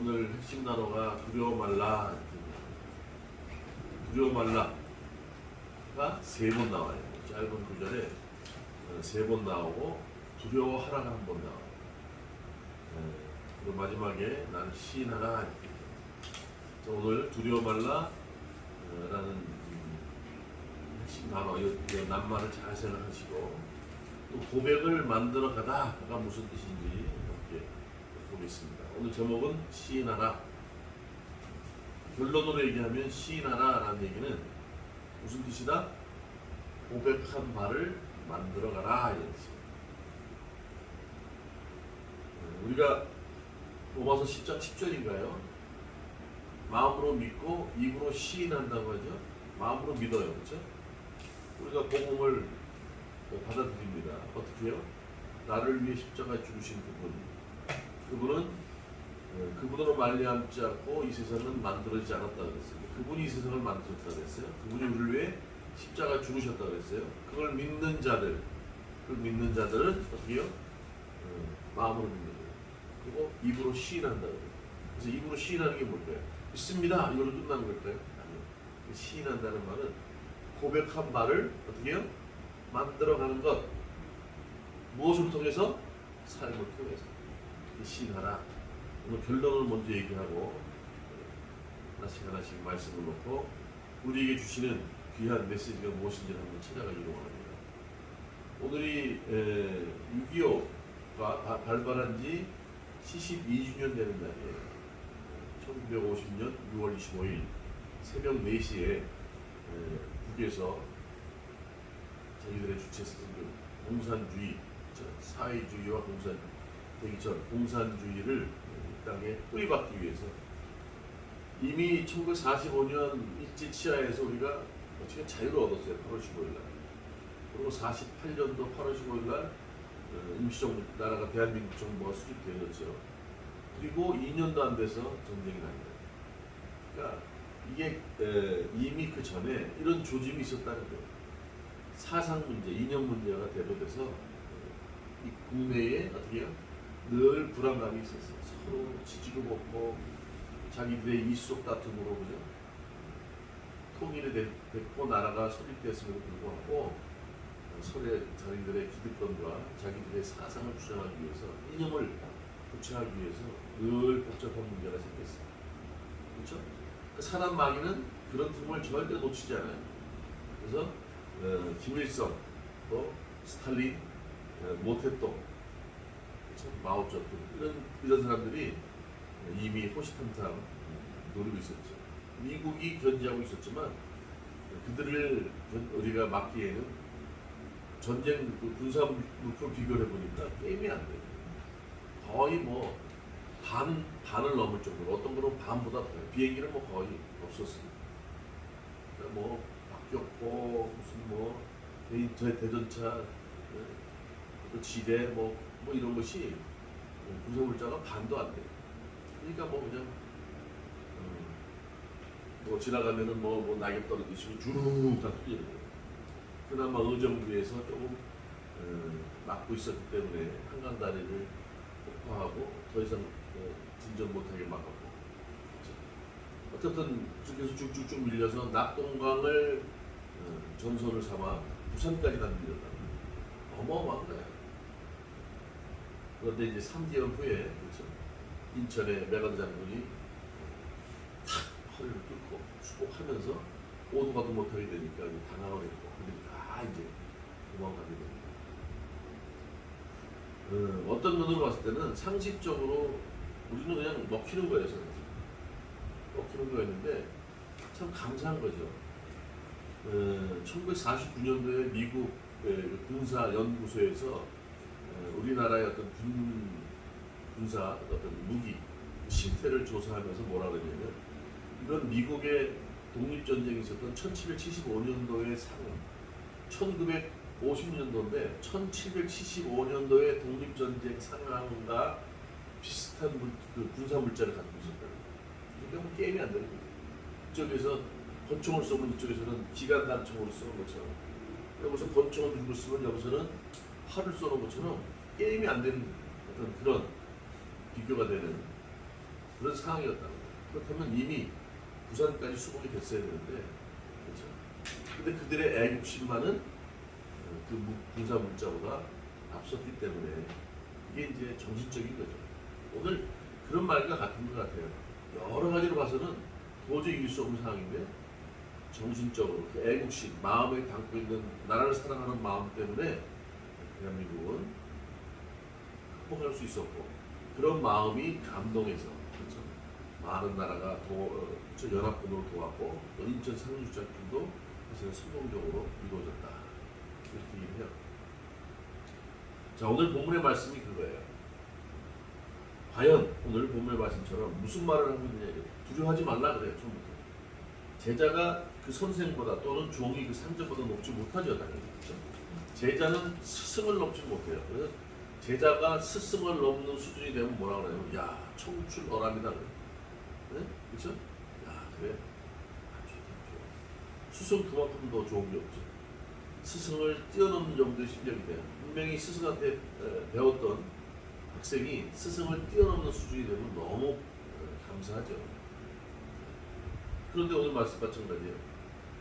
오늘 핵심 단어가 두려워 말라. 두려워 말라가 세 번 나와요. 짧은 구절에 세 번 나오고 두려워하라가 한 번 나와요. 그리고 마지막에 나는 시인하라. 오늘 두려워 말라라는 핵심 단어, 이 낱말을 잘 생각하시고 또 고백을 만들어 가다가 무슨 뜻인지 이렇게 보겠습니다. 오늘 제목은 시인하라. 결론으로 얘기하면 시인하라 라는 얘기는 무슨 뜻이다? 고백한 바를 만들어 가라 이런 뜻입니다. 우리가 로마서 10장 10절인가요? 마음으로 믿고 입으로 시인한다고 하죠. 마음으로 믿어요. 그렇죠? 우리가 복음을 받아들입니다. 어떻게 해요? 나를 위해 십자가에 죽으신 그분은 그분으로 말미암지 않고 이 세상은 만들어지지 않았다 그랬어요. 그분이 이 세상을 만드셨다 그랬어요. 그분이 우리를 위해 십자가에 죽으셨다 그랬어요. 그걸 믿는 자들은 어떻게 해요? 마음으로 믿는 거예요. 그리고 입으로 시인한다 그래요. 그래서 입으로 시인하는 게 뭘까요? 믿습니다. 이걸로 끝나는 걸까요? 아니요. 시인한다는 말은 고백한 말을 어떻게 해요? 만들어가는 것. 무엇을 통해서? 삶을 통해서. 시인하라. 오늘 결론을 먼저 얘기하고 하나씩 하나씩 말씀을 놓고 우리에게 주시는 귀한 메시지가 무엇인지 한번 찾아가기로 원합니다. 오늘이 6.25가 발발한 지 72주년 되는 날이에요. 1950년 6월 25일 새벽 4시에 북에서 자기들의 주체 스승들 공산주의, 사회주의와 공산주의를 이 땅에 뿌리박기 위해서 이미 1945년 일제 치하에서 우리가 어떻게 자유를 얻었어요. 8월 15일 날. 그리고 48년도 8월 15일 날 임시정부 나라가 대한민국 정부가 수립되었죠. 그리고 2년도 안 돼서 전쟁이 납니다. 그러니까 이게 이미 그 전에 이런 조짐이 있었다는 거예요. 사상 문제, 이념 문제가 대두돼서 이 국내에 어떻게 해요? 늘 불안감이 있었어요. 서로 지지고 볶고 자기들의 이속 다툼으로 그죠? 통일이 됐고 나라가 설립됐음에도 불구하고 서로의 자기들의 기득권과 자기들의 사상을 주장하기 위해서 이념을 구체하기 위해서 늘 복잡한 문제가 생겼어요. 그렇죠? 그 사람 마귀는 그런 틈을 절대 놓치지 않아요. 그래서 김일성, 또 스탈린, 모태똥, 그렇죠? 마오쩌둥 이런 사람들이 이미 호시탐탐 노리고 있었죠. 미국이 견제하고 있었지만 그들을 우리가 막기에는 전쟁 군사 물품 비교를 해보니까 게임이 안 돼요. 거의 뭐 반을 넘을 정도로 어떤 거는 반보다 더 비행기는 뭐 거의 없었습니다. 그러니까 뭐 박격포 무슨 뭐 대전차 또 지대 뭐 이런 것이 군사물자가 반도 안 돼요. 그러니까 뭐 그냥 뭐 지나가면은 뭐 낙엽 떨어지시고 주룩 다 뚫리는 거예요. 그나마 의정부에서 조금 막고 있었기 때문에 한강 다리를 폭파하고 더 이상 진전 못하게 막았고, 그렇죠? 어쨌든 그래서 쭉쭉쭉 밀려서 낙동강을 전선을 삼아 부산까지 다 밀렸다. 어마어마한 거야. 그런데 이제 3개월 후에 그렇죠? 인천의 메가드 장군이 탁 허리를 뚫고 수복하면서 오도가도 못하게 되니까 당황을 했고 그들이 다 이제 도망가게 됩니다. 어떤 면으로 봤을 때는 상식적으로 우리는 그냥 먹히는 거였어요. 먹히는 거였는데 참 감사한 거죠. 1949년도에 미국 군사연구소에서 우리나라의 어떤 군사 어떤 무기 실태를 조사하면서 뭐라 그러냐면 이런 미국의 독립전쟁이 있었던 1775년도의 상황, 1950년도인데 1775년도의 독립전쟁 상황과 비슷한 군사물자를 갖고 있었다는 거예요. 그러니까 뭐 게임이 안 되는 거예요. 이쪽에서 권총을 쏘면 이쪽에서는 기관단총으로 쏘는 것처럼, 여기서 권총을 들고 쓰면 여기서는 활을 쏘는 것처럼 게임이 안 되는 어떤 그런 비교가 되는 그런 상황이었다는 거예요. 그렇다면 이미 부산까지 수복이 됐어야 되는데, 그렇죠? 근데 그들의 애국심만은 그 군사 문자보다 앞섰기 때문에 이게 이제 정신적인 거죠. 오늘 그런 말과 같은 것 같아요. 여러 가지로 봐서는 도저히 이길 수 없는 상황인데 정신적으로 그 애국심, 마음에 담고 있는 나라를 사랑하는 마음 때문에 대한민국은 극복할 수 있었고, 그런 마음이 감동해서, 그렇죠? 많은 나라가 그렇죠? 연합군으로 도왔고, 인천 상륙작전도 사실은 성공적으로 이루어졌다, 이렇게 얘기해요. 자, 오늘 본문의 말씀이 그거예요. 과연 오늘 본문의 말씀처럼 무슨 말을 하고 있느냐, 두려워하지 말라 그래요. 처음부터 제자가 그 선생보다 또는 종이 그 상전보다 높지 못하죠, 당연히. 그렇죠? 제자는 스승을 넘지 못해요. 그래서 제자가 스승을 넘는 수준이 되면 뭐라 그래요? 야, 청출어람이다 그래. 네? 그렇죠? 야, 그래. 스승 그만큼 더 좋은 게 없죠. 스승을 뛰어넘는 정도의 실력이 돼요. 분명히 스승한테 배웠던 학생이 스승을 뛰어넘는 수준이 되면 너무 감사하죠. 그런데 오늘 말씀 마찬가지예요.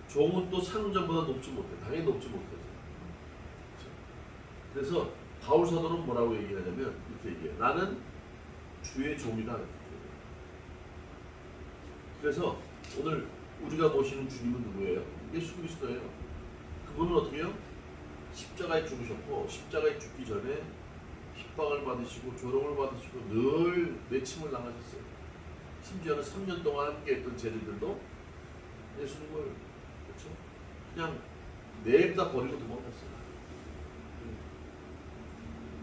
종은 또 상전보다 높지 못해. 당연히 높지 못하죠. 그래서 바울 사도는 뭐라고 얘기하냐면 이렇게 얘기해요. 나는 주의 종이다. 그래서 오늘 우리가 모시는 주님은 누구예요? 예수 그리스도예요. 그분은 어떻게 해요? 십자가에 죽으셨고, 십자가에 죽기 전에 핍박을 받으시고 조롱을 받으시고 늘 내침을 당하셨어요. 심지어는 3년 동안 함께했던 제자들도 예수님을, 그렇죠? 그냥 내다 버리고 도망갔어요.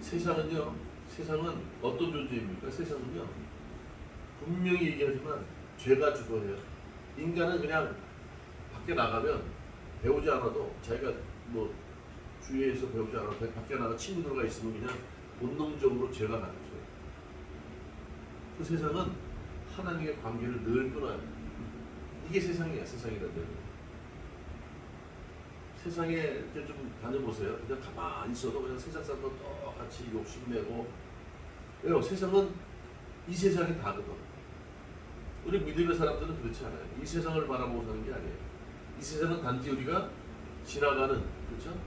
세상은요, 세상은 어떤 존재입니까? 세상은요, 분명히 얘기하지만 죄가 주도해요. 인간은 그냥 밖에 나가면 배우지 않아도, 자기가 뭐 주위에서 배우지 않아도 밖에 나가 친구들과 있으면 그냥 본능적으로 죄가 가득해요. 그 세상은 하나님의 관계를 늘 끊어요. 이게 세상이야, 세상이라는 데는. 세상에 이렇게 좀 다녀보세요. 그냥 가만히 있어도 그냥 세상 사람도 똑같이 욕심내고. 왜요? 세상은 이 세상이 다거든. 우리 믿음의 사람들은 그렇지 않아요. 이 세상을 바라보고 사는 게 아니에요. 이 세상은 단지 우리가 지나가는, 그렇죠?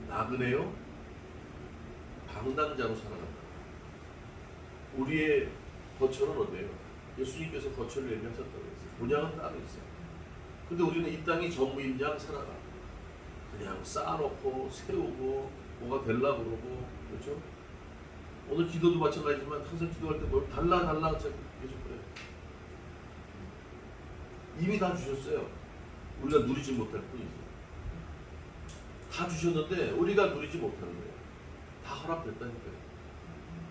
나그네요, 방랑자로 살아간다. 우리의 거처는 어디예요? 예수님께서 거처를 예비하셨다고 했어요. 본향은 따로 있어요. 근데 우리는 이 땅이 전부인 양 살아가. 그냥 쌓아놓고 세우고 뭐가 되려고 그러고, 그렇죠? 오늘 기도도 마찬가지지만 항상 기도할 때 뭘 달라 계속 그래요. 이미 다 주셨어요. 우리가 누리지 못할 뿐이지. 다 주셨는데 우리가 누리지 못하는 거예요. 다 허락됐다니까요.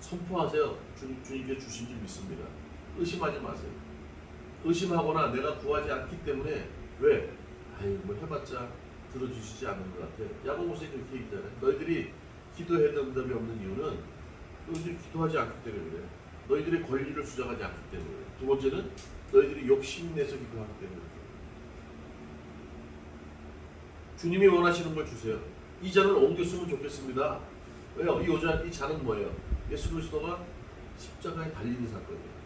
선포하세요. 주님께 주신 줄 믿습니다. 의심하지 마세요. 의심하거나 내가 구하지 않기 때문에 왜? 아유, 뭐 해봤자 들어주시지 않는 것 같아. 야고보서에 그렇게 얘기잖아요. 너희들이 기도해 응답이 없는 이유는 너희들이 기도하지 않기 때문에 그래요. 너희들의 권리를 주장하지 않기 때문에 그래요. 두 번째는 너희들이 욕심내서 기도하기 때문에 그래요. 주님이 원하시는 걸 주세요. 이 잔을 옮겼으면 좋겠습니다. 왜요? 이 잔은 뭐예요? 예수 그리스도가 십자가에 달리는 사건이에요.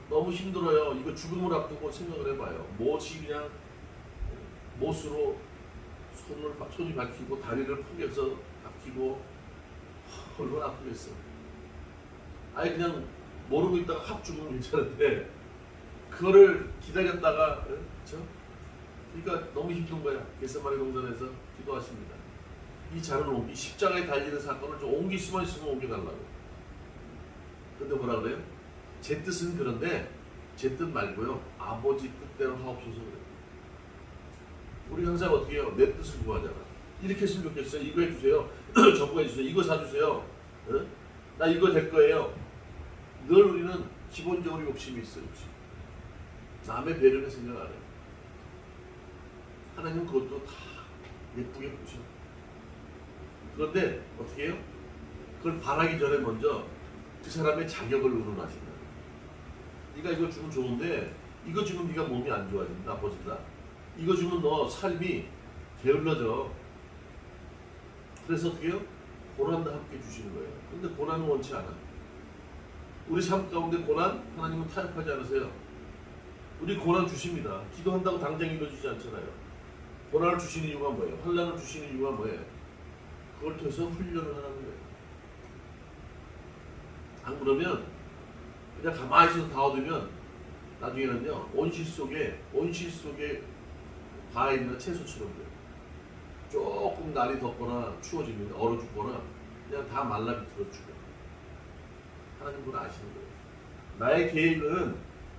너무 힘들어요. 이거 죽음을 앞두고 생각을 해봐요. 못이 그냥 못으로 손이 박히고 다리를 포개서 박히고 얼마나 아프겠어. 아예 그냥 모르고 있다가 확 죽으면 괜찮은데 그거를 기다렸다가, 그렇죠? 그러니까 너무 힘든 거야. 겟세마네 동산에서 기도하십니다. 이 잔을 이 십자가에 달리는 사건을 좀 옮길 수만 있으면 옮겨달라고. 근데 뭐라 그래요? 제 뜻은 그런데 제 뜻 말고요, 아버지 뜻대로 하옵소서 그래요. 우리 항상 어떻게 해요? 내 뜻을 구하잖아. 이렇게 했으면 좋겠어요. 이거 해주세요. 저거 해주세요. 이거 사주세요. 어? 나 이거 될 거예요. 늘 우리는 기본적으로 욕심이 있어요. 욕심. 남의 배려는 생각 안 해요. 하나님은 그것도 다 예쁘게 보셔. 그런데 어떻게 해요? 그걸 바라기 전에 먼저 그 사람의 자격을 의논하신다. 네가 이거 주면 좋은데 이거 주면 네가 몸이 안 좋아진다, 나빠진다. 이거 주면 너 삶이 게을러져. 그래서 어떻게 해요? 고난도 함께 주시는 거예요. 근데 고난은 원치 않아. 우리 삶 가운데 고난 하나님은 타협하지 않으세요. 우리 고난 주십니다. 기도한다고 당장 이루어지지 않잖아요. 고난을 주시는 이유가 뭐예요? 환난을 주시는 이유가 뭐예요? 그걸 통해서 훈련을 하는 거예요. 안 그러면 그냥 가만히 있어서 다 얻으면 나중에는요 온실 속에 과일이나 채소처럼 돼요. 조금 날이 덥거나 추워지면 얼어 죽거나 그냥 다 말라 비틀어 죽어. 하나님 그걸 아시는 거예요. 나의 계획은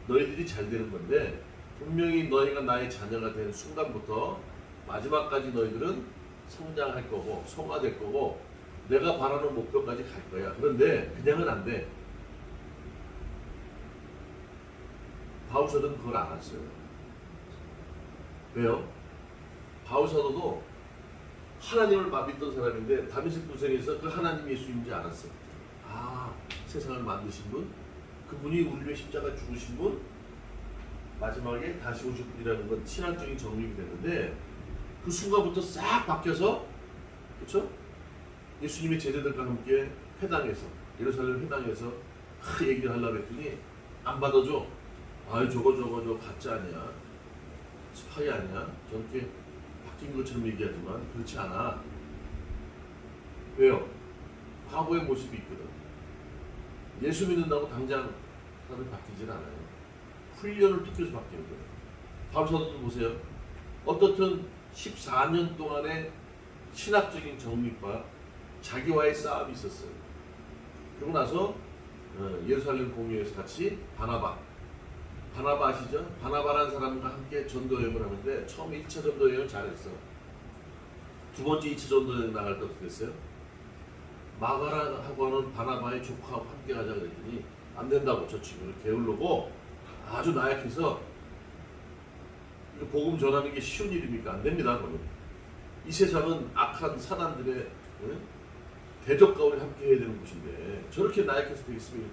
너희들이 잘 되는 건데 분명히 너희가 나의 자녀가 된 순간부터 마지막까지 너희들은 성장할 거고 성화될 거고 내가 바라는 목표까지 갈 거야. 그런데 그냥은 안 돼. 바울사도는 그걸 알았어요. 왜요? 바울사도도 하나님을 믿던 사람인데 다메섹 도성에서 그 하나님 예수인지 알았어요. 아, 세상을 만드신 분, 그분이 우리 위해 십자가 죽으신 분, 마지막에 다시 오실 분이라는 건 신앙적인 정립이 됐는데 그 순간부터 싹 바뀌어서, 그렇죠? 예수님의 제자들과 함께 회당에서, 예루살렘 회당에서 얘기를 하려고 했더니 안 받아줘. 아유 저거 가짜 아니야, 스파이 아니야, 저렇게 바뀐 것처럼 얘기하지만 그렇지 않아. 왜요? 과거의 모습이 있거든. 예수 믿는다고 당장 사람이 바뀌질 않아요. 훈련을 통해서 바뀌는 거예요. 바울사도도 보세요. 어떻든 14년 동안의 신학적인 정립과 자기와의 싸움이 있었어요. 그러고 나서 예루살렘 공유에서 같이 바나바 아시죠? 바나바라는 사람과 함께 전도여행을 하는데 처음에 1차 전도여행을 잘했어. 두 번째 2차 전도여행 나갈 때 어떻게 됐어요? 마가라하고 하는 바나바의 조카하고 함께 가자 그랬더니 안 된다고 저 친구를 게을르고 아주 나약해서 복음 전하는 게 쉬운 일입니까? 안 됩니다. 그러면. 이 세상은 악한 사단들의 대적 가운데 함께 해야 되는 곳인데 저렇게 나약해서 되겠으면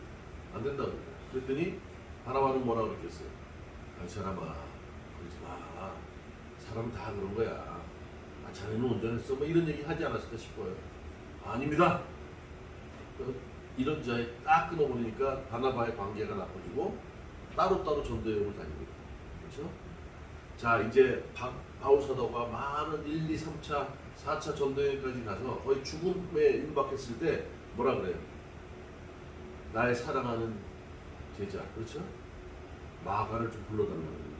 안 된다고 그랬더니 바나바는 뭐라고 그랬겠어요? 아, 사람아 그러지 마. 사람 다 그런 거야. 아, 자네는 운전했어. 뭐 이런 얘기 하지 않았을까 싶어요. 아닙니다. 이런 자에 딱 끊어버리니까 바나바의 관계가 나빠지고 따로따로 전도여행을 다니고, 그렇죠? 자, 이제 바울사도가 많은 1, 2, 3차, 4차 전도여행까지 가서 거의 죽음에 임박했을 때 뭐라 그래요? 나의 사랑하는 제자, 그렇죠? 마가를 좀 불러달라고 해요.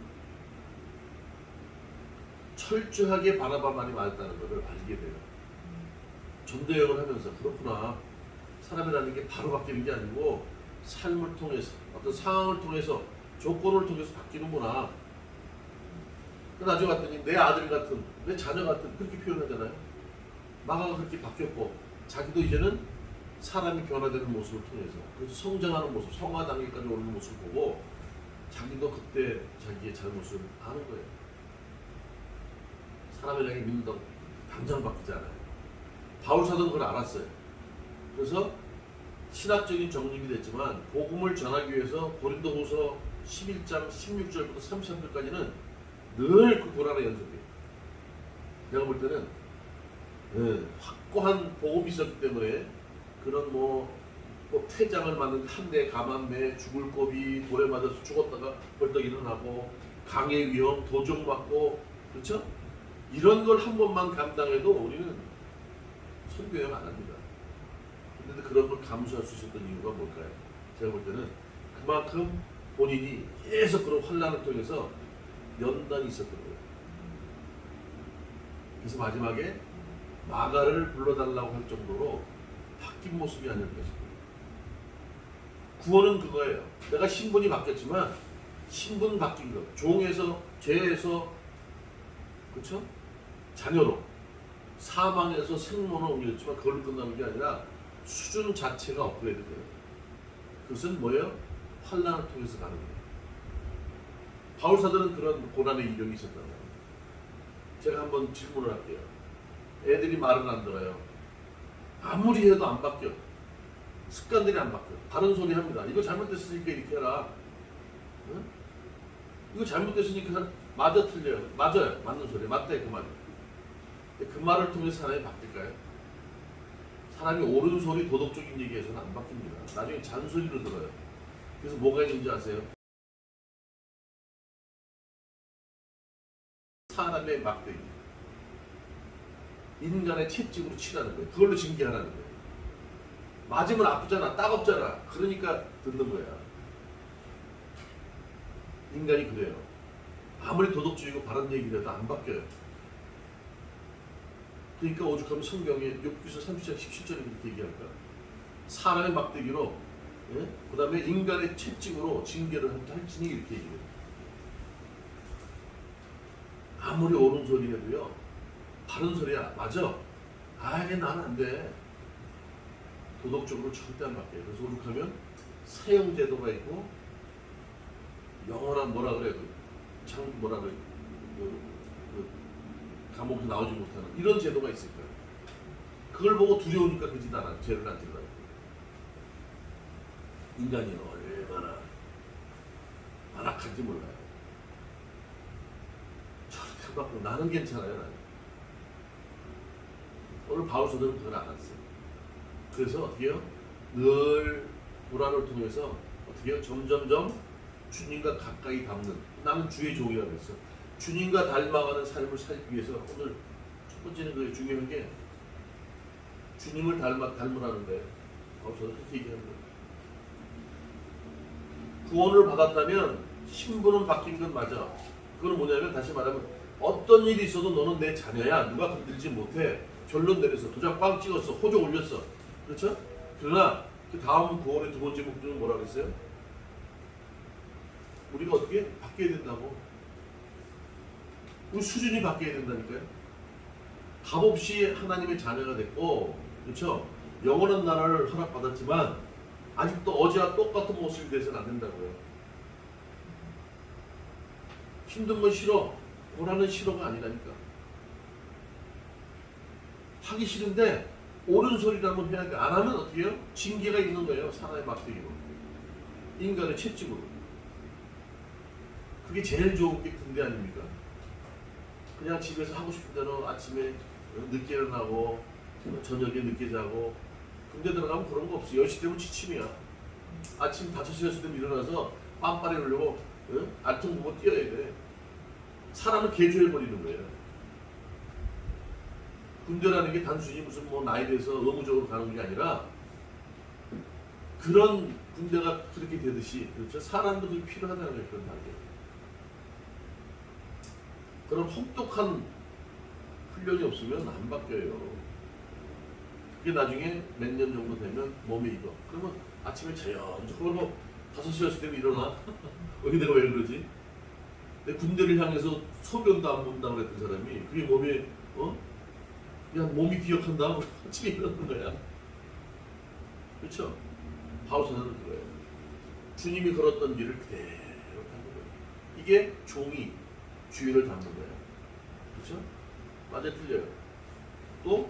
철저하게 바나바만이 맞았다는 것을 알게 돼요. 전도여행을 하면서 그렇구나. 사람이라는 게 바로 바뀌는 게 아니고 삶을 통해서, 어떤 상황을 통해서, 조건을 통해서 바뀌는구나. 나중에 봤더니 내 아들 같은, 내 자녀 같은, 그렇게 표현하잖아요. 마가가 그렇게 바뀌었고 자기도 이제는 사람이 변화되는 모습을 통해서, 그래서 성장하는 모습, 성화 단계까지 오는 모습을 보고 자기도 그때 자기의 잘못을 아는 거예요. 사람이라는 게 믿는다고 당장 바뀌지 않아요. 바울사도는 그걸 알았어요. 그래서 신학적인 정립이 됐지만 복음을 전하기 위해서 고린도후서 11장 16절부터 33절까지는 늘 그 고난의 연속이에요. 내가 볼 때는 확고한 복음이 있었기 때문에 그런 꼭 태장을 맞는 한 대 감한매, 죽을 고비, 돌에 맞아서 죽었다가 벌떡 일어나고 강의 위험, 도적 맞고, 그렇죠? 이런 걸 한 번만 감당해도 우리는 선교여행 안 합니다. 근데 그런 걸 감수할 수 있었던 이유가 뭘까요? 제가 볼 때는 그만큼 본인이 계속 그런 환난을 통해서 연단이 있었던 거예요. 그래서 마지막에 마가를 불러달라고 할 정도로 바뀐 모습이 아닐까 싶어요. 구원은 그거예요. 내가 신분이 바뀌었지만 신분 바뀐 것, 종에서 죄에서, 그렇죠? 자녀로, 사망에서 생로로 옮겼지만 그걸로 끝나는 게 아니라 수준 자체가 업그레이드 돼요. 그것은 뭐예요? 환난을 통해서 가는 거예요. 바울사들은 그런 고난의 이력이 있었다고 해요. 제가 한번 질문을 할게요. 애들이 말을 안 들어요. 아무리 해도 안 바뀌어. 습관들이 안 바뀌어. 다른 소리 합니다. 이거 잘못됐으니까 이렇게 해라. 응? 이거 잘못됐으니까 맞아 틀려요. 맞아요. 맞는 소리. 맞다 그 말이에요. 그 말을 통해서 사람이 바뀔까요? 사람이 옳은 소리, 도덕적인 얘기에서는 안 바뀝니다. 나중에 잔소리를 들어요. 그래서 뭐가 있는지 아세요? 사람의 막대기, 인간의 채찍으로 치라는 거예요. 그걸로 징계하라는 거예요. 맞으면 아프잖아, 따갑잖아. 그러니까 듣는 거야. 인간이 그래요. 아무리 도덕주의고 바른 얘기를 해도 안 바뀌어요. 그러니까 오죽하면 성경에 욥기서 30장 17절에 이렇게 얘기할까? 사람의 막대기로, 예? 그 다음에 인간의 채찍으로 징계를 할지니 이렇게 얘기해요. 아무리 옳은 소리 해도요, 바른 소리야, 맞아. 아, 이게 나는 안 돼. 도덕적으로 절대 안 바뀌어요. 그래서 오죽하면 사형제도가 있고, 영원한 뭐라 그래, 뭐라 그래, 감옥에서 나오지 못하는 이런 제도가 있을 거예요. 그걸 보고 두려우니까 그 짓 안 하고 죄를 안 지더라고요. 인간이 얼마나 안악한지 몰라요. 절대 받고 나는 괜찮아요. 나는. 오늘 바울서들은 그걸 안 했어요. 그래서 어떻게 해요? 늘 고난을 통해서 어떻게 해요? 점점점 주님과 가까이 닮는, 나는 주의 종이라고 했어. 주님과 닮아가는 삶을 살기 위해서 오늘 첫 번째는 그 중요한 게 주님을 닮으라는 거예요. 저는 그렇게 얘기하는 거예요. 구원을 받았다면 신분은 바뀐 건 맞아. 그건 뭐냐면 다시 말하면 어떤 일이 있어도 너는 내 자녀야. 누가 건들지 못해. 결론 내려서 도장 꽝 찍었어. 호조 올렸어. 그렇죠? 그러나 그 다음 구원의 두 번째 목적은 뭐라 그랬어요? 우리가 어떻게 바뀌어야 된다고. 우리 수준이 바뀌어야 된다니까요. 값없이 하나님의 자녀가 됐고, 그렇죠? 영원한 나라를 허락받았지만 아직도 어제와 똑같은 모습이 돼서는 안 된다고요. 힘든 건 싫어. 고난은 싫어가 아니라니까. 하기 싫은데 옳은 소리라면 해야 돼. 안 하면 어떻게 해요? 징계가 있는 거예요. 사나의 막대기로. 인간의 채찍으로. 그게 제일 좋은 게 군대 아닙니까? 그냥 집에서 하고 싶은 대로 아침에 늦게 일어나고 저녁에 늦게 자고. 군대 들어가면 그런 거 없어. 10시 되면 취침이야. 아침 5시, 6시 되면 일어나서 빰빠리 울려고 알통 보고 뛰어야 돼. 사람을 개조해버리는 거예요. 군대라는 게 단순히 무슨 뭐 나이 돼서 의무적으로 가는 게 아니라 그런 군대가 그렇게 되듯이, 그렇죠? 사람들이 필요하다는 거예요. 그런 단계. 그런 혹독한 훈련이 없으면 안 바뀌어요. 그게 나중에 몇 년 정도 되면 몸에 익어. 그러면 아침에 자연적으로 뭐 5시, 6시 되면 일어나. 여기 내가 왜 그러지? 내 군대를 향해서 소변도 안 본다고 그랬던 사람이 그게 몸에 야, 몸이 기억한다. 아침에 일어나는 거야. 그렇죠? 바울서는 그거예요. 주님이 걸었던 길을 그대로 닮는 거예요. 이게 종이 주인을 닮는 거예요. 그렇죠? 맞아요, 틀려요. 또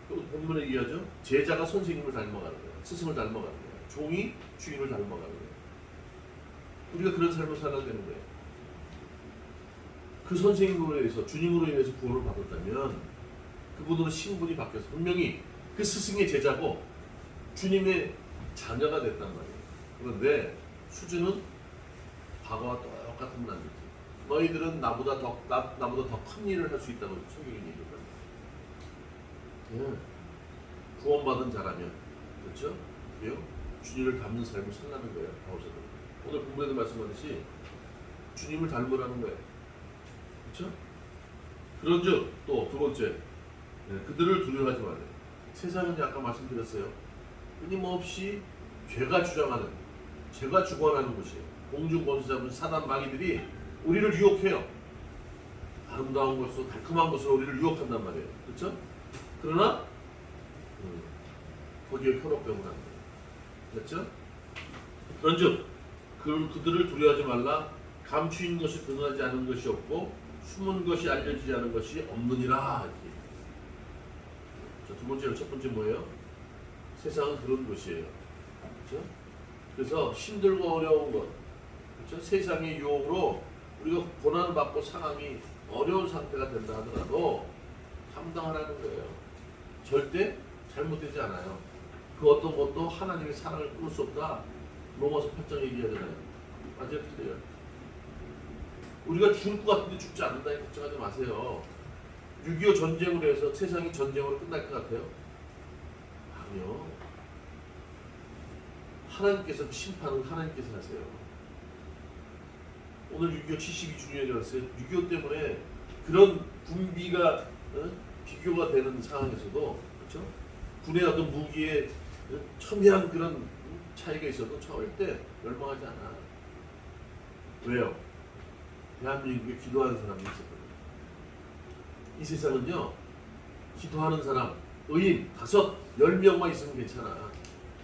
본문에 얘기하죠. 제자가 선생님을 닮아가는 거예요. 스승을 닮아가는 거예요. 종이 주인을 닮아가는 거예요. 우리가 그런 삶을 살아야 되는 거예요. 그 선생님으로 인해서, 주님으로 인해서 구원을 받았다면 그분으로 신분이 바뀌어서 분명히 그 스승의 제자고 주님의 자녀가 됐단 말이에요. 그런데 수준은 과거와 똑같으면 안 되지. 너희들은 나보다 더 큰 일을 할 수 있다고 성경이 얘기합니다. 구원받은 자라면, 그렇죠? 그래요? 주님을 닮는 삶을 살라는 거예요. 바울서는. 오늘 본문에도 말씀하듯이 주님을 닮으라는 거예요. 그렇죠? 그런즉 또 두 번째, 그들을 두려워하지 말아요. 세상은 아까 말씀드렸어요. 끊임없이 죄가 주장하는, 죄가 주관하는 곳이에요. 공중권세자분 사단 마귀들이 우리를 유혹해요. 아름다운 것으로, 달콤한 것으로 우리를 유혹한단 말이에요. 그렇죠? 그러나 거기에 현혹되고 하는 거예요. 그렇죠? 그런즉 그들을 두려워하지 말라. 감추인 것이 드러나지 않은 것이 없고 숨은 것이 알려지지 않은 것이 없느니라. 자, 두 번째로 첫 번째 뭐예요? 세상은 그런 것이에요. 그렇죠? 그래서 힘들고 어려운 것, 그렇죠? 세상의 유혹으로 우리가 고난을 받고 상황이 어려운 상태가 된다 하더라도 감당하라는 거예요. 절대 잘못되지 않아요. 그 어떤 것도 하나님의 사랑을 끊을 수 없다. 로마서 8장 얘기하잖아요. 완전히 틀려요. 우리가 죽을 것 같은데 죽지 않는다니 걱정하지 마세요. 6.25 전쟁으로 해서 세상이 전쟁으로 끝날 것 같아요? 아니요. 하나님께서 심판은 하나님께서 하세요. 오늘 6.25 72주년이었어요. 6.25 때문에 그런 군비가 비교가 되는 상황에서도 그렇죠? 군의 어떤 무기에 첨예한 그런 차이가 있어도 절대 멸망하지 않아. 왜요? 대한민국에 기도하는 사람이 있었거든요. 이 세상은요, 기도하는 사람, 의인 5, 10명만 있으면 괜찮아.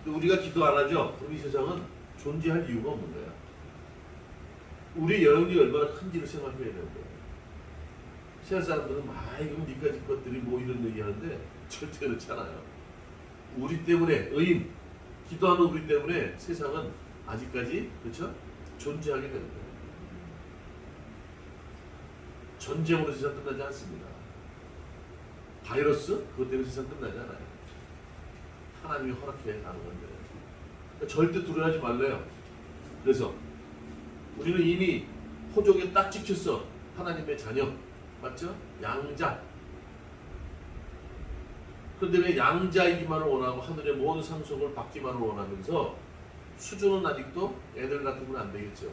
근데 우리가 기도 안 하죠? 그럼 이 세상은 존재할 이유가 없는 거야. 우리 영혼이 얼마나 큰지를 생각해야 되는 거야. 세상 사람들은 이건 니까지 것들이 뭐 이런 얘기 하는데 절대 그렇지 않아요. 우리 때문에, 의인, 기도하는 우리 때문에 세상은 아직까지 그렇죠? 존재하게 되는 거예요. 전쟁으로 세상 끝나지 않습니다. 바이러스? 그것 때문에 세상 끝나지 않아요. 하나님이 허락해 가는 건데. 그러니까 절대 두려워하지 말래요. 그래서 우리는 이미 호족에 딱 찍혔어. 하나님의 자녀. 맞죠? 양자. 그런데 왜 양자이기만을 원하고 하늘의 모든 상속을 받기만을 원하면서 수준은 아직도 애들 같으면 안 되겠죠.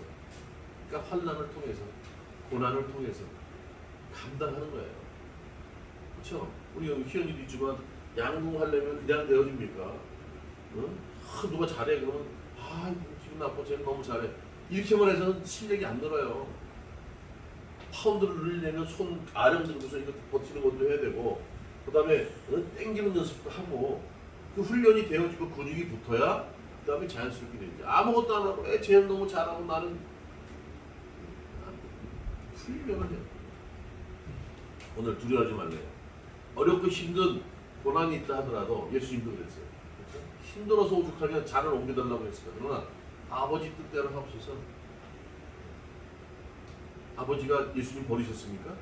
그러니까 환난을 통해서, 고난을 통해서 감당하는 거예요. 그렇죠? 우리 여기 희연이도 있지만 양궁하려면 그냥 되어집니까? 응? 누가 잘해 그러면 기분 나빠 쟤는 너무 잘해 이렇게만 해서는 실력이 안 늘어요. 파운드를 늘리려면 손 아령 들고서 이거 버티는 것도 해야 되고 그 다음에 땡기는 연습도 하고 그 훈련이 되어지고 근육이 붙어야 그 다음에 자연스럽게 되지. 아무것도 안 하고 쟤는 너무 잘하고 나는 훈련을 해요. 오늘 두려워하지 말래요. 어렵고 힘든 고난이 있다 하더라도 예수님도 그랬어요. 그렇죠? 힘들어서 오죽하면 잔을 옮겨달라고 했을까. 그러나 아버지 뜻대로 하옵소서. 아버지가 예수님 버리셨습니까?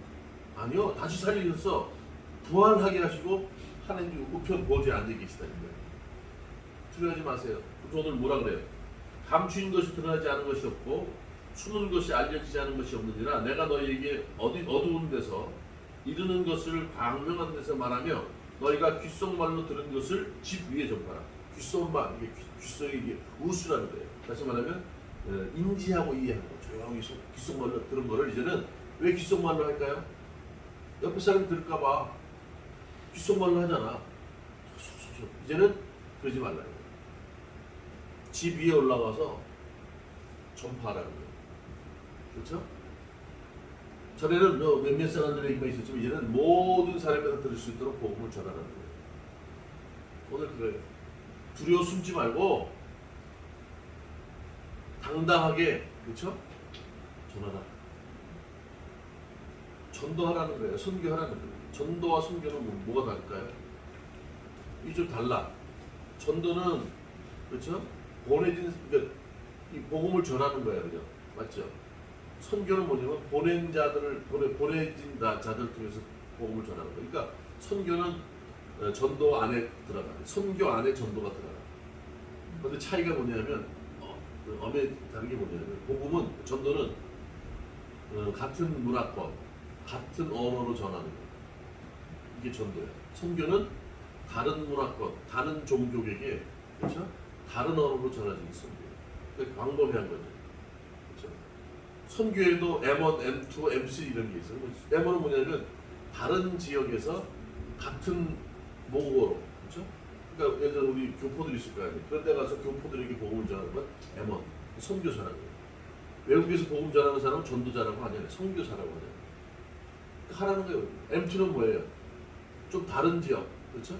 아니요. 다시 살리셨어. 부활하게 하시고 하나님 우편 보좌에 앉아 계시다니까요. 두려워하지 마세요. 오늘 뭐라 그래요? 감추인 것이 드러나지 않은 것이 없고 숨은 것이 알려지지 않은 것이 없느니라. 내가 너희에게 어두운 데서 이르는 것을 광명한 데서 말하며 너희가 귓속말로 들은 것을 집 위에 전파라. 귓속말, 이게 귓속이 이게 우수라는 거예요. 다시 말하면 인지하고 이해하고 조용히 귓속말로 들은 거를 이제는 왜 귓속말로 할까요? 옆에 사람이 들을까봐 귓속말로 하잖아. 이제는 그러지 말라요. 집 위에 올라가서 전파하라는 거예요. 그렇죠? 전에는 몇몇 사람들의 입만 있었지만 이제는 모든 사람이 다 들을 수 있도록 복음을 전하라는 거예요. 오늘 그거예요. 두려워 숨지 말고 당당하게 그렇죠? 전하라. 전도하라는 거예요. 선교하라는 거예요. 전도와 선교는 뭐가 다를까요? 이게 좀 달라. 전도는 그렇죠? 그러니까 이 복음을 전하는 거예요, 그죠? 맞죠? 선교는 뭐냐면 보낸 자들을 보내진 자들 통해서 복음을 전하는 거예요. 그러니까 선교는 전도 안에 들어가요. 선교 안에 전도가 들어가요. 그런데 차이가 뭐냐면 엄에 다른 게 뭐냐면 복음은 전도는 같은 문화권, 같은 언어로 전하는 거예요. 이게 전도예요. 선교는 다른 문화권, 다른 종족에게 그렇죠? 다른 언어로 전하는 게 선교예요. 그러니까 광범위한 거죠. 그렇죠? 선교에도 M1, M2, M3 이런 게 있어요. M1은 뭐냐면 다른 지역에서 같은 모국어로 그렇죠? 그러니까 예를 들어 우리 교포들이 있을 거 아니에요. 그런 데 가서 교포들에게 복음을 전하는 건 M1, 선교사라는 거예요. 외국에서 복음 전하는 사람은 전도자라고 하잖아요. 선교사라고 하잖아요. 하라는 거예요. M2는 뭐예요? 좀 다른 지역, 그렇죠?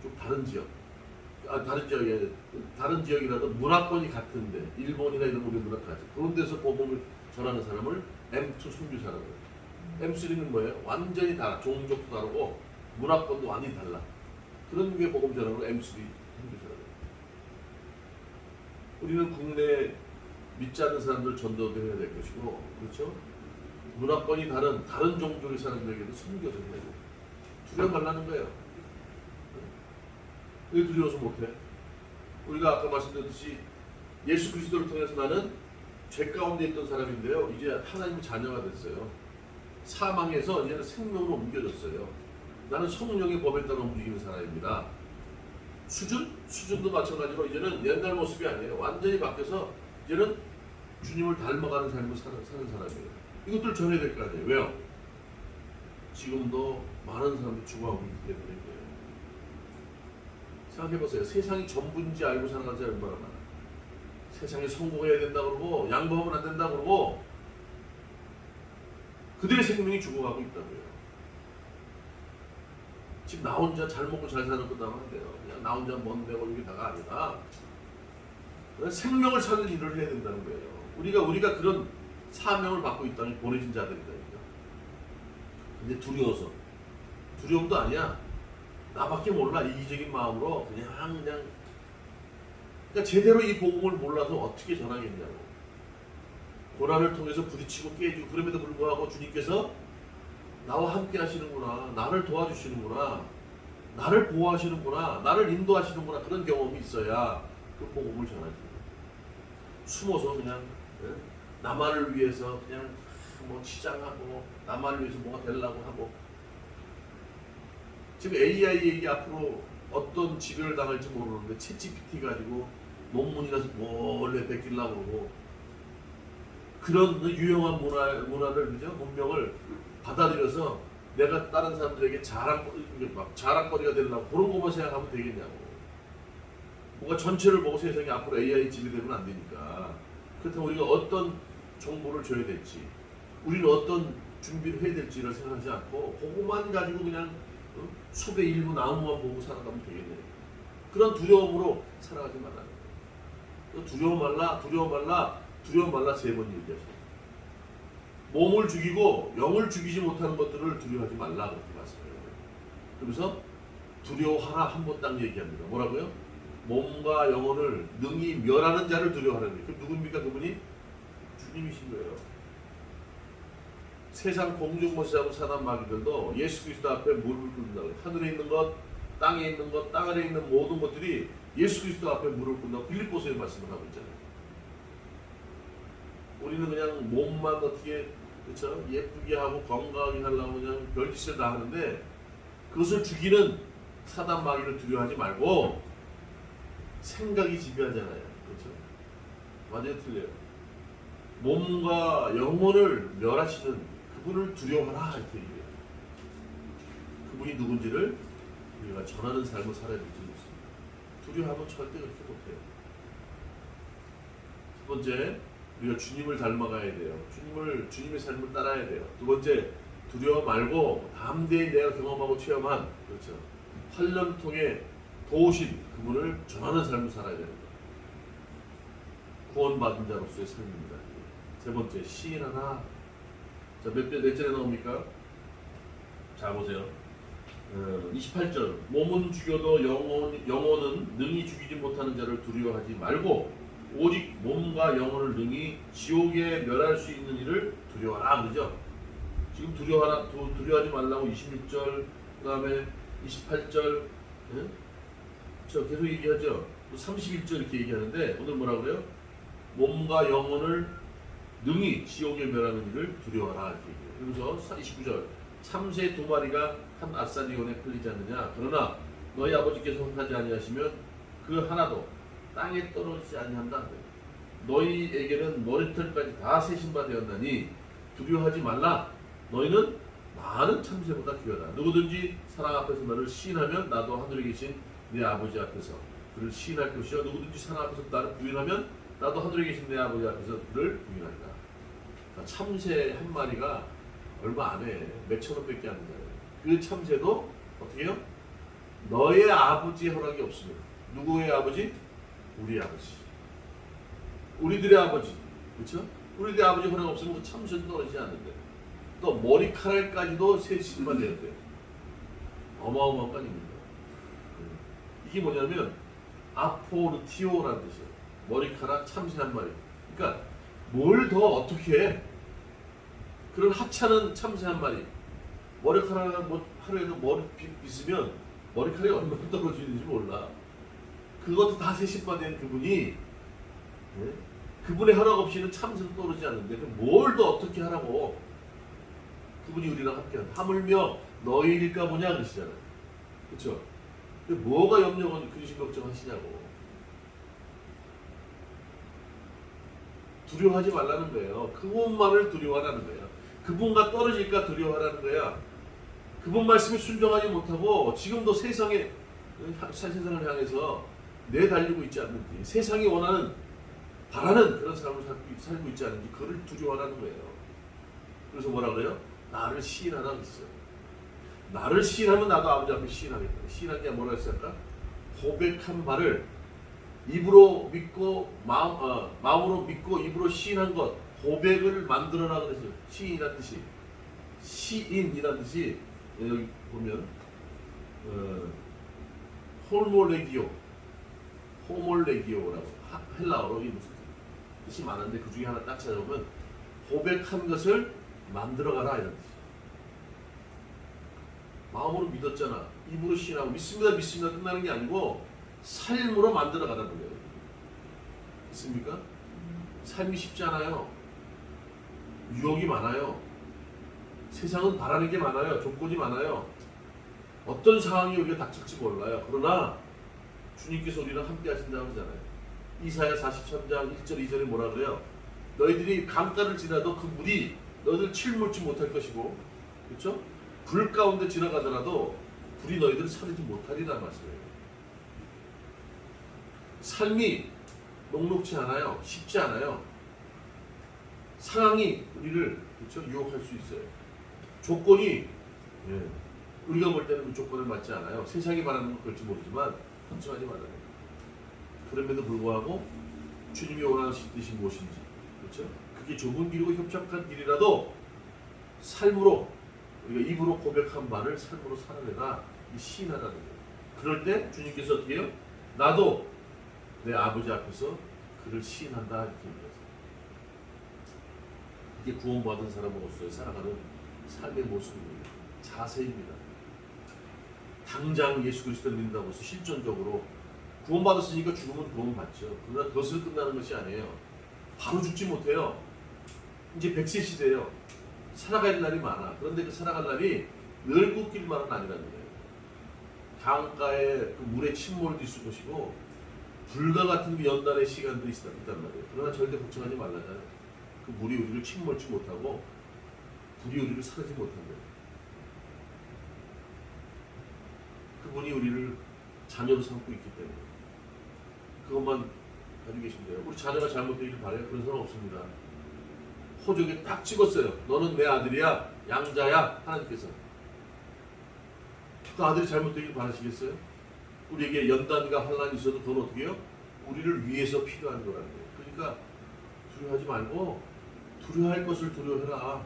좀 다른 지역. 다른 지역이라도 문화권이 같은데 일본이나 이런 우리 문화까지 그런 데서 복음을 전하는 사람을 M2 선교사라고 해요. M3는 뭐예요? 완전히 달라. 종족도 다르고 문화권도 완전히 달라. 그런 게 복음 전하는 거 M3 선교사라고 해요. 우리는 국내 믿지 않는 사람들 전도도 해야 될 것이고 그렇죠? 문화권이 다른 종족의 사람들에게도 선교도 해야 되고 두려워 말라는 거예요. 왜 두려워서 못해? 우리가 아까 말씀드렸듯이 예수 그리스도를 통해서 나는 죄 가운데 있던 사람인데요. 이제 하나님의 자녀가 됐어요. 사망에서 이제는 생명으로 옮겨졌어요. 나는 성령의 법에 따라 움직이는 사람입니다. 수준도 마찬가지로 이제는 옛날 모습이 아니에요. 완전히 바뀌어서 이제는 주님을 닮아가는 삶을 사는 사람이에요. 이것들 전해야 될 거 아니에요. 왜요? 지금도 많은 사람들이 죽어가고 있기 때문에. 생각해보세요. 세상이 전부인지 알고 살아가는 사람이 얼마나 많아. 세상에 성공해야 된다 그러고 양보하면 안 된다 그러고 그들의 생명이 죽어가고 있다고요. 지금 나 혼자 잘 먹고 잘 사는 것도 하면 안 돼요. 그냥 나 혼자 먼 데고 이게 다가 아니라 생명을 살리는 일을 해야 된다는 거예요. 우리가 그런 사명을 받고 있다는 보내진 자들이다니까. 근데 두려움도 아니야. 나밖에 몰라. 이기적인 마음으로 그냥 그러니까 제대로 이 복음을 몰라서 어떻게 전하겠냐고. 고난을 통해서 부딪히고 깨지고 그럼에도 불구하고 주님께서 나와 함께 하시는구나, 나를 도와주시는구나, 나를 보호하시는구나, 나를 인도하시는구나, 그런 경험이 있어야 그 복음을 전하지. 숨어서 그냥 나만을 위해서 그냥 뭐 치장하고 나만을 위해서 뭐가 되려고 하고. 지금 AI 얘기 앞으로 어떤 지배를 당할지 모르는데 챗GPT 가지고 논문이라서 몰래 베끼려고 그러고 그런 유용한 문화를 그죠? 문명을 받아들여서 내가 다른 사람들에게 자랑거리가 되려고 그런 것만 생각하면 되겠냐고. 뭔가 전체를 보고 세상이 앞으로 AI 지배되면 안 되니까. 그렇다면 우리가 어떤 정보를 줘야 될지, 우리는 어떤 준비를 해야 될지를 생각하지 않고 그것만 가지고 그냥 숲의 일부 나무만 보고 살아가면 되겠네요. 그런 두려움으로 살아가지 말라는 거예요. 두려워 말라 세 번 얘기하셔요. 몸을 죽이고 영을 죽이지 못하는 것들을 두려워하지 말라 그렇게 말씀해요. 그러면서 두려워하라 한 번 딱 얘기합니다. 뭐라고요? 몸과 영혼을 능히 멸하는 자를 두려워하는 거예요. 그럼 누굽니까 그분이? 주님이신 거예요. 세상 공중모시하고 사단 마귀들도 예수 그리스도 앞에 무릎을 꿇는다고. 하늘에 있는 것, 땅에 있는 것, 땅 아래에 있는 모든 것들이 예수 그리스도 앞에 무릎을 꿇는다고 빌립보서에 말씀을 하고 있잖아요. 우리는 그냥 몸만 어떻게 그렇죠? 예쁘게 하고 건강하게 하려고 그냥 별짓을 다 하는데 그것을 죽이는 사단 마귀를 두려워하지 말고 생각이 지배하잖아요. 그렇죠? 완전히 틀려요. 몸과 영혼을 멸하시는 그분을 두려워하라 이렇게 얘기해요. 그분이 누군지를 우리가 전하는 삶을 살아야 될지 묻습니다. 두려워하면 절대 그렇게 못해요. 첫 번째, 우리가 주님을 닮아가야 돼요. 주님의 삶을 따라야 돼요. 두 번째, 두려워 말고 담대히 내가 경험하고 체험한 그렇죠. 환련을 통해 도우신 그분을 전하는 삶을 살아야 됩니다. 구원받은 자로서의 삶입니다. 세 번째, 시인하나. 자, 몇 절에 나옵니까? 자, 보세요. 28절. 몸은 죽여도 영혼은 능히 죽이지 못하는 자를 두려워하지 말고 오직 몸과 영혼을 능히 지옥에 멸할 수 있는 일을 두려워하라. 그러죠? 지금 두려워하지 말라고 26절, 그 다음에 28절, 저 계속 얘기하죠? 31절 이렇게 얘기하는데 오늘 뭐라 그래요? 몸과 영혼을 능히 지옥에 멸하는 일을 두려워하라. 이렇게 얘기해요. 그러면서 29절. 참새 두 마리가 한 아사리온에 풀리지 않느냐? 그러나 너희 아버지께서 허락하지 아니하시면 그 하나도 땅에 떨어지지 아니한다. 너희에게는 머리털까지 다 세신 바 되었나니 두려워하지 말라. 너희는 많은 참새보다 귀하다. 누구든지 사랑 앞에서 너를 시인하면 나도 하늘에 계신 내 아버지 앞에서 그를 시인할 것이요. 누구든지 사랑 앞에서 나를 부인하면 나도 하늘에 계신 내 아버지 앞에서 그를 부인한다. 참새 한 마리가 얼마 안 해. 몇천 원밖에 안 된다. 그 참새도 어떻게 해요? 너의 아버지의 허락이 없으면. 누구의 아버지? 우리 아버지. 우리들의 아버지. 그렇죠? 우리들의 아버지 허락 없으면 그 참새도 떨어지지 않는데. 또 머리카락까지도 세신만 되었대요. 어마어마한 까입니다. 이게 뭐냐면 아포르티오라는 뜻이에요. 머리카락 참새 한 마리. 그러니까 뭘 더 어떻게 해? 그런 하찮은 참새 한 마리. 머리카락 뭐 하루에도 머리 빗으면 머리카락이 얼마나 떨어지는지 몰라. 그것도 다 세신받은 그분이 예? 그분의 허락 없이는 참새도 떠오르지 않는데 뭘 더 어떻게 하라고 그분이 우리랑 함께한다. 하물며 너희 일일까 보냐 그러시잖아요. 그렇죠? 뭐가 염려건 근심 걱정하시냐고. 두려워하지 말라는 거예요. 그분만을 두려워하라는 거예요. 그분과 떨어질까 두려워하라는 거야. 그분 말씀에 순종하지 못하고 지금도 세상을 향해서 내달리고 있지 않는지, 세상이 원하는 바라는 그런 삶을 살고 있지 않은지 그를 두려워하라는 거예요. 그래서 뭐라 그래요? 나를 시인하라 했어요. 나를 시인하면 나도 아버지 앞에 시인하겠다. 시인한 게 뭐라 했을까? 고백한 바를 입으로 믿고 마음으로 믿고 입으로 시인한 것, 고백을 만들어라 그랬어요. 시인이란 뜻이, 시인이란 뜻이 여기 보면 호몰레기오라고 헬라어로 이 뜻이 많은데 그 중에 하나 딱 찾아보면 고백한 것을 만들어가라 이런 뜻이에요. 마음으로 믿었잖아. 입으로 시인하고 믿습니다 끝나는 게 아니고 삶으로 만들어가라는 거예요. 있습니까? 삶이 쉽지 않아요. 유혹이 많아요. 세상은 바라는 게 많아요. 조건이 많아요. 어떤 상황이 우리가 닥칠지 몰라요. 그러나 주님께서 우리랑 함께 하신다고 하잖아요. 이사야 43장 1절 2절에 뭐라 그래요? 너희들이 강가를 지나도 그 물이 너희들 칠물지 못할 것이고, 그렇죠? 불 가운데 지나가더라도 불이 너희들을 사르지 못하리라는 말씀이에요. 삶이 녹록지 않아요. 쉽지 않아요. 상황이 우리를 그렇죠? 유혹할 수 있어요. 조건이 우리가 볼 때는 그 조건에 맞지 않아요. 세상이 바라는 건 그럴지 모르지만 걱정하지 말아요. 그럼에도 불구하고 주님이 원하시는 뜻이 무엇인지, 그렇죠? 그게 좁은 길이고 협착한 길이라도 삶으로 우리가 입으로 고백한 바를 삶으로 살아내라, 이 시인하라는 거예요. 그럴 때 주님께서 어떻게 해요? 나도 내 아버지 앞에서 그를 시인한다 이렇게 얘기해요. 이게 구원받은 사람으로서의 살아가는 삶의 모습입니다. 자세입니다. 당장 예수 그리스도를 믿는다고 해서 실존적으로 구원받았으니까 죽으면 구원받죠. 그러나 그것으로 끝나는 것이 아니에요. 바로 죽지 못해요. 이제 100세 시대예요. 살아갈 날이 많아. 그런데 그 살아갈 날이 늘 꾹길만은 아니라는 거예요. 강가에 그 물에 침몰도 있을 것이고 불과 같은 그 연단의 시간도 있단 말이에요. 그러나 절대 걱정하지 말라잖아요. 그 물이 우리를 침몰치 못하고 불이 우리를 사르지 못한 거예요. 그분이 우리를 자녀로 삼고 있기 때문에 그것만 가지고 계시면 돼요. 우리 자녀가 잘못되기를 바라요? 그런 사람 없습니다. 호적에 딱 찍었어요. 너는 내 아들이야, 양자야, 하나님께서. 그 아들이 잘못되기를 바라시겠어요? 우리에게 연단과 환란이 있어도 그건 어떻게 해요? 우리를 위해서 필요한 거라는 거예요. 그러니까 두려워하지 말고 두려워할 것을 두려워해라.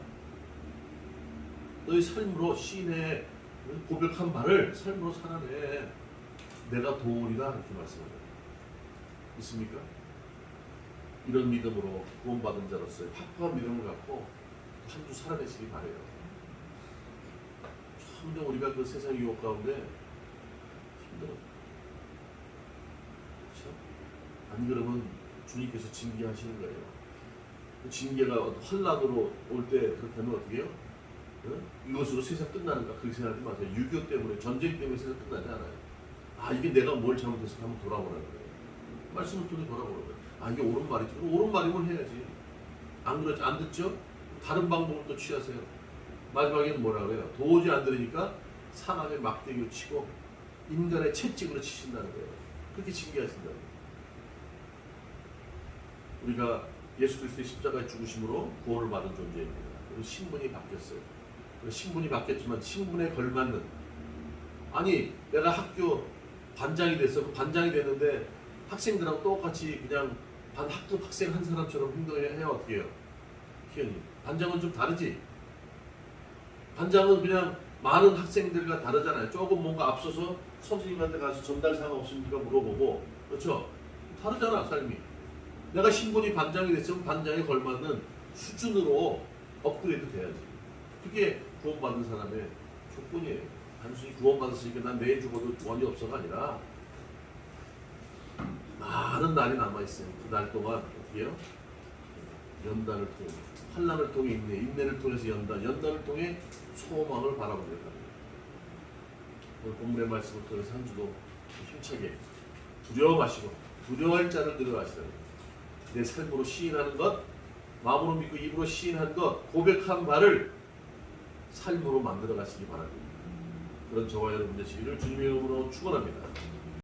너희 삶으로 시인의 고백한 바를 삶으로 살아내. 내가 도우리라 이렇게 말씀합니다. 있습니까? 이런 믿음으로 구원받은 자로서의 확고한 믿음을 갖고 한 주 살아내시기 바래요. 점점 우리가 그 세상 유혹 가운데 힘들어. 그렇죠? 안 그러면 주님께서 징계하시는 거예요. 그 징계가 환란으로 올 때 그렇게 하면 어떻게 해요? 이것으로 세상 끝나는가? 그렇게 생각하지 마세요. 6.25 때문에, 전쟁 때문에 세상 끝나지 않아요. 아, 이게 내가 뭘 잘못해서 한번 돌아보라는 거예요. 말씀을 통해 돌아보라는 거예요. 아, 이게 옳은 말이지. 옳은 말이면 해야지. 안 그러지, 안 듣죠? 다른 방법을 또 취하세요. 마지막에는 뭐라고 해요? 도저히 안 들으니까 사람의 막대기로 치고 인간의 채찍으로 치신다는 거예요. 그렇게 징계하신다는 거예요. 우리가 예수 그리스도의 십자가의 죽으심으로 구원을 받은 존재입니다. 그리고 신분이 바뀌었어요. 신분이 바뀌었지만 신분에 걸맞는, 아니 내가 학교 반장이 됐어. 반장이 됐는데 학생들하고 똑같이 그냥 반 학급 학생 한 사람처럼 행동해야 어떻게 해요? 희연이 반장은 좀 다르지. 반장은 그냥 많은 학생들과 다르잖아요. 조금 뭔가 앞서서 선생님한테 가서 전달사항 없습니까 물어보고, 그렇죠? 다르잖아 삶이. 내가 신분이 반장이 됐으면 반장에 걸맞는 수준으로 업그레이드 돼야지. 그게 구원받는 사람의 조건이에요. 단순히 구원받았으니까 난 내일 죽어도 원이 없어가 아니라 많은 날이 남아있어요. 그 날 동안 어떻게요? 연단을 통해 환난을 통해 인내를 통해서 연단을 통해 소망을 바라보겠다. 오늘 본문의 말씀을 통해서 한 주도 힘차게 두려워 마시고 두려워할 자를 늘어가시라니 내 삶으로 시인하는 것, 마음으로 믿고 입으로 시인한 것, 고백한 바를 삶으로 만들어 가시기 바랍니다. 그런 저와 여러분 되시기를 주님의 이름으로 축원합니다.